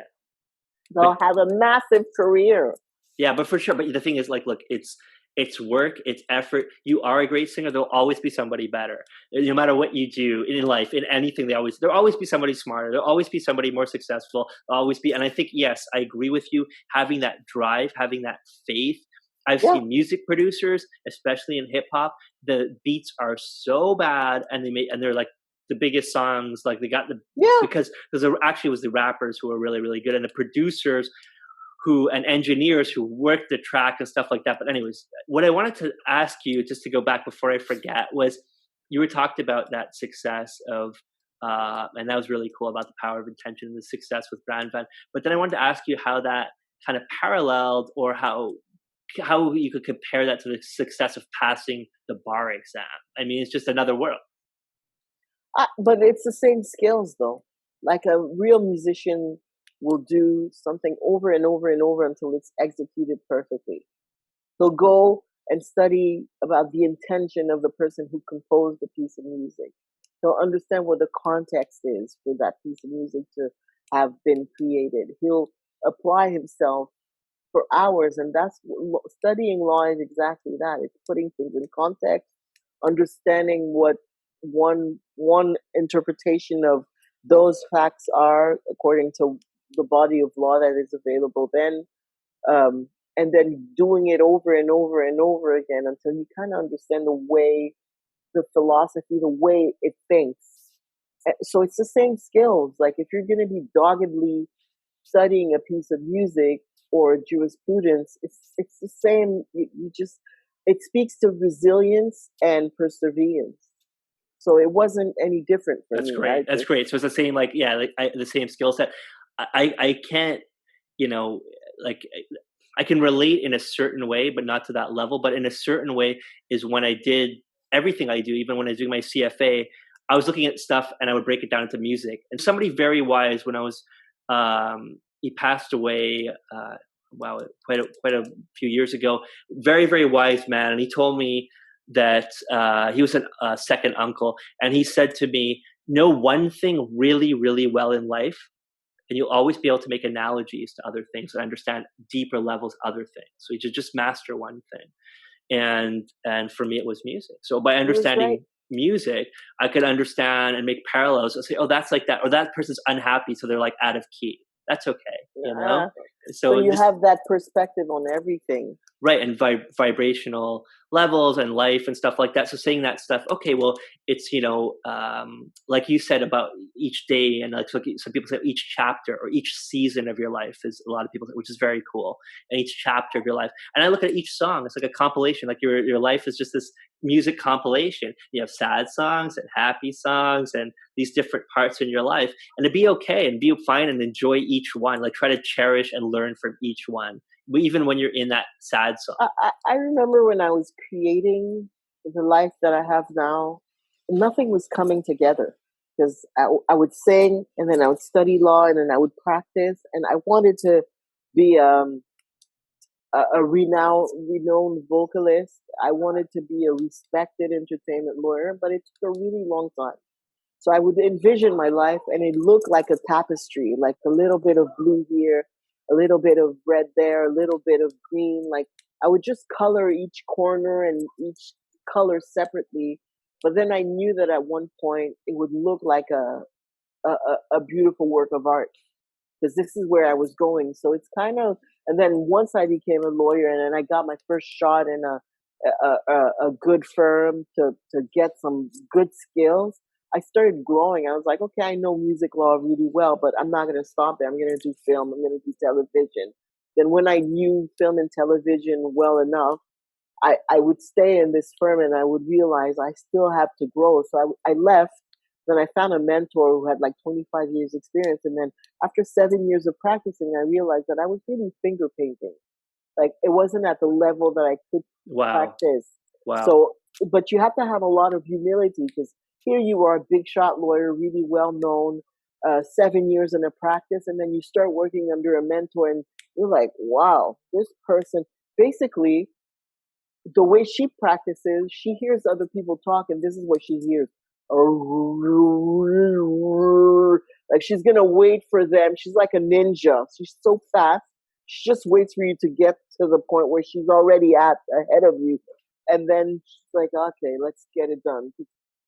have a massive career. Yeah, but for sure. But the thing is, like, look, it's work, it's effort. You are a great singer. There'll always be somebody better. No matter what you do in life, in anything, there'll always be somebody smarter. There'll always be somebody more successful. There'll always be, and I think, yes, I agree with you. Having that drive, having that faith. I've seen music producers, especially in hip hop, the beats are so bad, and they're like the biggest songs. Like they got because actually it was the rappers who were really, really good, and the producers and engineers who worked the track and stuff like that. But anyways, what I wanted to ask you, just to go back before I forget, was you were talked about that success of, and that was really cool about the power of intention and the success with Brand Van. But then I wanted to ask you how that kind of paralleled, or how you could compare that to the success of passing the bar exam. I mean, it's just another world. But it's the same skills, though. Like a real musician will do something over and over and over until it's executed perfectly. They'll go and study about the intention of the person who composed the piece of music. He'll understand what the context is for that piece of music to have been created. He'll apply himself for hours, and that's studying law is exactly that. It's putting things in context, understanding what one interpretation of those facts are according to the body of law that is available then, and then doing it over and over and over again until you kind of understand the way, the philosophy, the way it thinks. So it's the same skills. Like if you're going to be doggedly studying a piece of music or jurisprudence, it's the same. It speaks to resilience and perseverance. So it wasn't any different for me. That's great. That's great. So it's the same, the same skill set. I can't, I can relate in a certain way, but not to that level. But in a certain way is when I did everything I do, even when I was doing my CFA, I was looking at stuff and I would break it down into music. And somebody very wise, when I was, he passed away, quite a few years ago, very, very wise man. And he told me that he was a second uncle. And he said to me, know one thing really, really well in life, and you'll always be able to make analogies to other things and understand deeper levels of other things. So you should just master one thing. And for me, it was music. So by understanding music, I could understand and make parallels and say, oh, that's like that, or that person's unhappy, so they're like out of key. That's okay, Uh, so So you just have that perspective on everything. right, and vibrational levels and life and stuff like that. So saying that stuff, okay, well, it's like you said about each day, and like so some people say each chapter or each season of your life is a lot of people, which is very cool. And each chapter of your life, and I look at each song, it's like a compilation. Like your life is just this music compilation. You have sad songs and happy songs and these different parts in your life, and to be okay and be fine and enjoy each one. Like try to cherish and learn from each one, even when you're in that sad song. I remember when I was creating the life that I have now, nothing was coming together because I would sing and then I would study law and then I would practice and I wanted to be a renowned vocalist. I wanted to be a respected entertainment lawyer, but it took a really long time. So I would envision my life and it looked like a tapestry, like a little bit of blue here, a little bit of red there, a little bit of green. Like I would just color each corner and each color separately. But then I knew that at one point it would look like a beautiful work of art because this is where I was going. So it's kind of, and then once I became a lawyer and then I got my first shot in a good firm to get some good skills, I started growing. I was like, okay, I know music law really well, but I'm not going to stop there. I'm going to do film. I'm going to do television. Then when I knew film and television well enough, I would stay in this firm and I would realize I still have to grow. So I left. Then I found a mentor who had like 25 years experience. And then after 7 years of practicing, I realized that I was really finger painting. Like it wasn't at the level that I could Wow. practice. Wow. So, but you have to have a lot of humility because here you are, a big shot lawyer, really well known, 7 years in a practice, and then you start working under a mentor, and you're like, wow, this person, basically, the way she practices, she hears other people talk, and this is what she hears. Like she's gonna wait for them. She's like a ninja. She's so fast. She just waits for you to get to the point where she's already ahead of you, and then she's like, "Okay, let's get it done."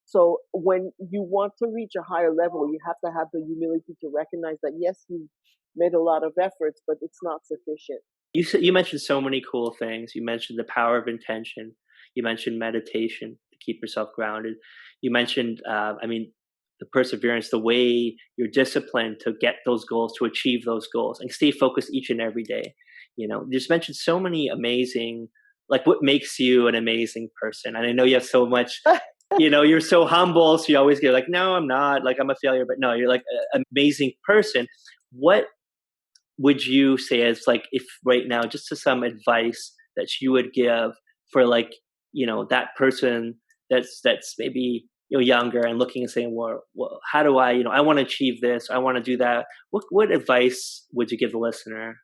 So when you want to reach a higher level, you have to have the humility to recognize that yes, you've made a lot of efforts, but it's not sufficient. You mentioned so many cool things. You mentioned the power of intention. You mentioned meditation to keep yourself grounded. You mentioned, the perseverance, the way you're disciplined to get those goals, to achieve those goals, and stay focused each and every day. You just mentioned so many amazing, like what makes you an amazing person. And I know you have so much. You're so humble, so you always get like, no, I'm not. Like I'm a failure, but no, you're like an amazing person. What would you say as like if right now just to some advice that you would give for like that person that's maybe younger and looking and saying, well how do I I want to achieve this, I want to do that, what advice would you give the listener?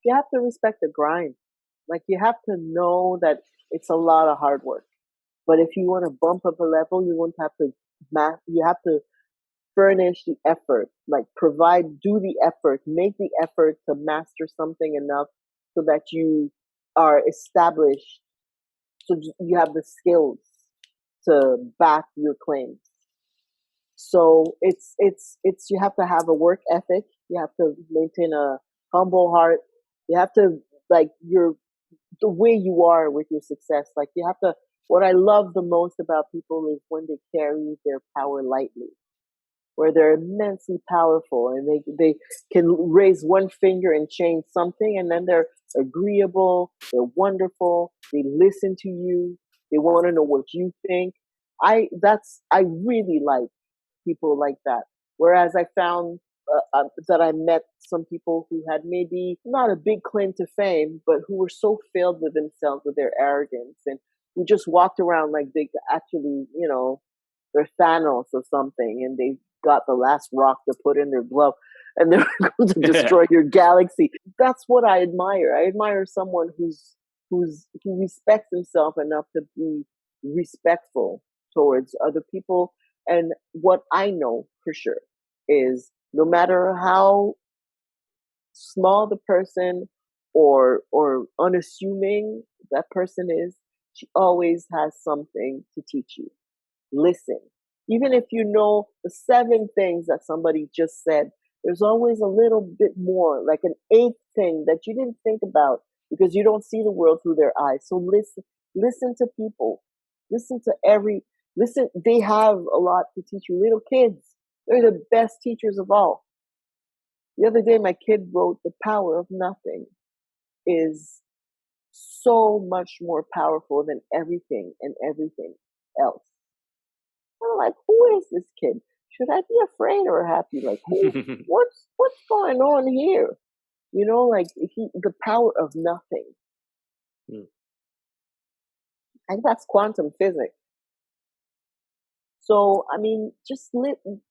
You have to respect the grind. Like you have to know that it's a lot of hard work. But if you want to bump up a level, you won't have to you have to furnish the effort, like do the effort, make the effort to master something enough so that you are established, so you have the skills to back your claims. So it's you have to have a work ethic. You have to maintain a humble heart. You have to like the way you are with your success. Like you have to. What I love the most about people is when they carry their power lightly, where they're immensely powerful and they can raise one finger and change something, and then they're agreeable, they're wonderful, they listen to you, they want to know what you think. I really like people like that. Whereas I found that I met some people who had maybe not a big claim to fame, but who were so filled with themselves, with their arrogance, and who just walked around like they actually, they're Thanos or something, and they got the last rock to put in their glove, and they're going to destroy your galaxy. That's what I admire. I admire someone who respects himself enough to be respectful towards other people. And what I know for sure is no matter how small the person or unassuming that person is, she always has something to teach you. Listen. Even if you know the 7 things that somebody just said, There's always a little bit more, like an eighth thing that you didn't think about because you don't see the world through their eyes. So listen to people, listen to listen. They have a lot to teach you. Little kids, they're the best teachers of all. The other day, my kid wrote, "The power of nothing is so much more powerful than everything and everything else." I'm like, who is this kid? Should I be afraid or happy? Like, what's going on here? You know, like the power of nothing. And that's quantum physics. So, I mean, just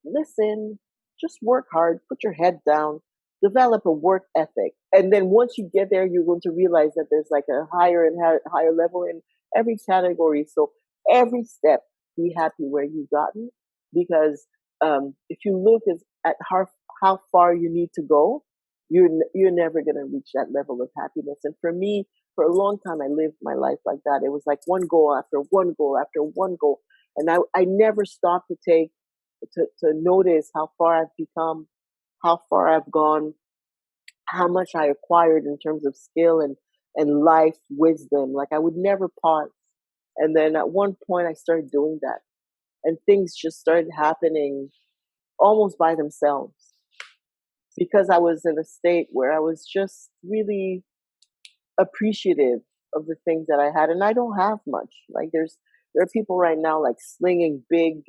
listen, just work hard, put your head down, develop a work ethic. And then once you get there, you're going to realize that there's like a higher and higher level in every category. So every step, be happy where you've gotten, because if you look at how far you need to go, you're never going to reach that level of happiness. And for me, for a long time, I lived my life like that. It was like one goal after one goal after one goal. And I never stopped to notice how far I've become, how far I've gone, how much I acquired in terms of skill and life wisdom. Like I would never pause. And then at one point I started doing that, and things just started happening almost by themselves, because I was in a state where I was just really appreciative of the things that I had. And I don't have much. Like there are people right now like slinging big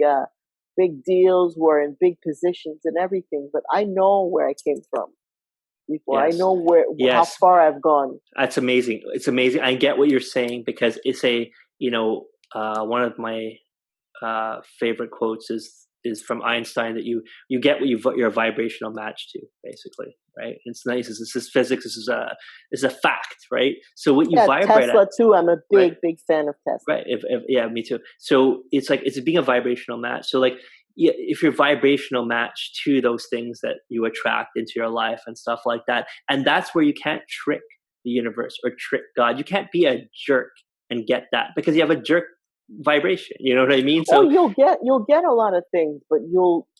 deals who are in big positions and everything, but I know where I came from before. Yes. I know how far I've gone. That's amazing. It's amazing. I get what you're saying, because it's one of my favorite quotes is from Einstein, that you get what you're a vibrational match to, basically, right? It's nice. This is physics. This is a fact, right? So what you vibrate Tesla at, too. I'm a big fan of Tesla. Right. Yeah, me too. So it's like it's being a vibrational match. So like, if you're vibrational match to those things that you attract into your life and stuff like that, and that's where you can't trick the universe or trick God. You can't be a jerk and get that, because you have a jerk vibration. You know what I mean? So you'll get a lot of things, but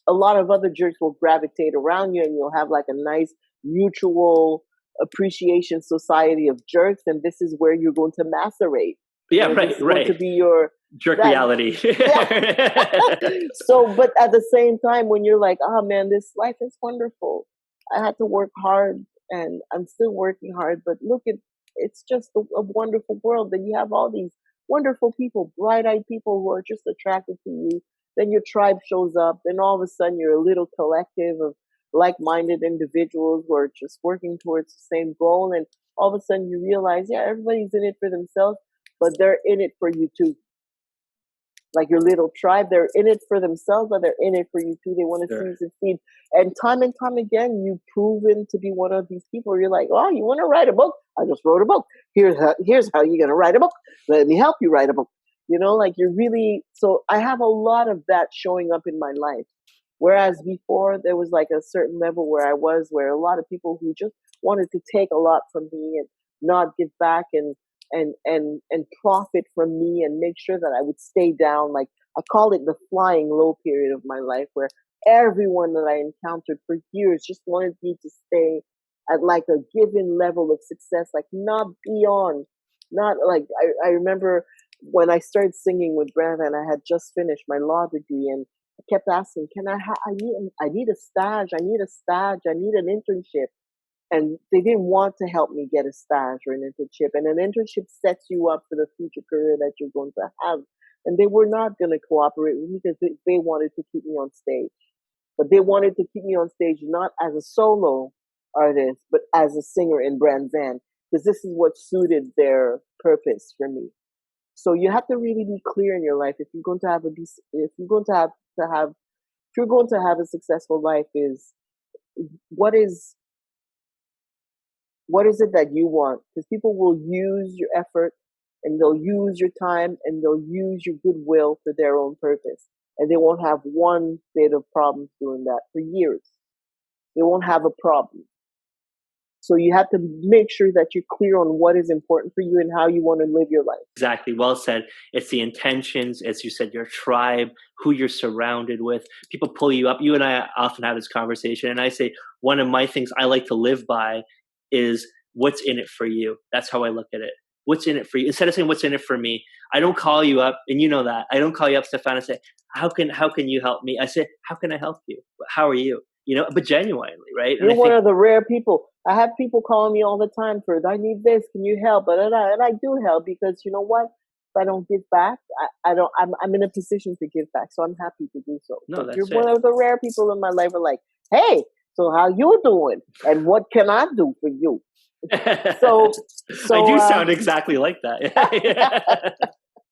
a lot of other jerks will gravitate around you, and you'll have like a nice mutual appreciation society of jerks, and this is where you're going to macerate. Yeah, right. Going to be your jerk reality. So, but at the same time, when you're like, oh man, this life is wonderful. I had to work hard, and I'm still working hard, but look it's just a wonderful world that you have all these wonderful people, bright-eyed people who are just attracted to you. Then your tribe shows up, and all of a sudden you're a little collective of like-minded individuals who are just working towards the same goal. And all of a sudden you realize, yeah, everybody's in it for themselves, but they're in it for you too. Like your little tribe, they're in it for themselves, but they're in it for you too. They want to see you succeed. And time again, you've proven to be one of these people where you're like, oh, you want to write a book? I just wrote a book. Here's how you're going to write a book. Let me help you write a book. You know, like you're really, so I have a lot of that showing up in my life. Whereas before there was like a certain level where a lot of people who just wanted to take a lot from me and not give back and profit from me and make sure that I would stay down. Like I call it the flying low period of my life, where everyone that I encountered for years just wanted me to stay at like a given level of success, like not beyond, not like, I remember when I started singing with Brandon, I had just finished my law degree, and I kept asking, I need a stage, I need an internship. And they didn't want to help me get a stage or an internship. And an internship sets you up for the future career that you're going to have. And they were not going to cooperate with me because they wanted to keep me on stage. But they wanted to keep me on stage not as a solo artist, but as a singer in Brand Van, because this is what suited their purpose for me. So you have to really be clear in your life if you're going to have a successful life. Is what is it that you want? Because people will use your effort, and they'll use your time, and they'll use your goodwill for their own purpose. And they won't have one bit of problems doing that for years. They won't have a problem. So you have to make sure that you're clear on what is important for you and how you want to live your life. Exactly. Well said. It's the intentions, as you said, your tribe, who you're surrounded with. People pull you up. You and I often have this conversation, and I say one of my things I like to live by is what's in it for you. That's how I look at it. What's in it for you? Instead of saying what's in it for me, I don't call you up, and you know that. I don't call you up, Stephane, and say, how can you help me? I say, how can I help you? How are you? But genuinely, right? You're one of the rare people. I have people calling me all the time for, I need this, can you help? And I do help, because you know what? If I don't give back, I'm in a position to give back, so I'm happy to do so. No, but you're one of the rare people in my life who are like, hey, so how you doing? And what can I do for you? So I do sound exactly like that.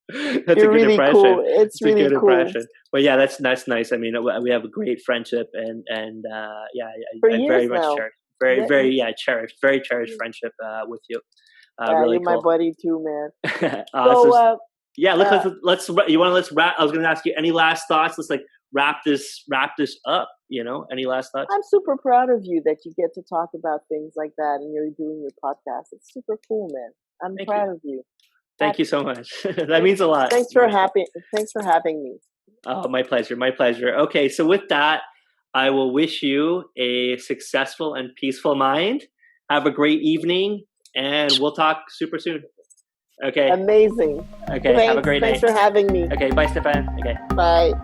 That's You're a good really impression. Cool. It's really a good cool. impression. But yeah, that's nice. I mean, we have a great friendship, and I very much cherish, cherished, very cherished friendship with you. Really you're cool. my buddy too, man. Awesome. So, let's wrap. I was going to ask you any last thoughts. Let's wrap this up. Any last thoughts? I'm super proud of you that you get to talk about things like that, and you're doing your podcast. It's super cool, man. I'm proud of you. Thank you so much. That means a lot. Thanks for having me. Oh, my pleasure. My pleasure. Okay, so with that, I will wish you a successful and peaceful mind. Have a great evening, and we'll talk super soon. Okay. Amazing. Okay. Have a great day. Thanks for having me. Okay. Bye, Stephane. Okay. Bye.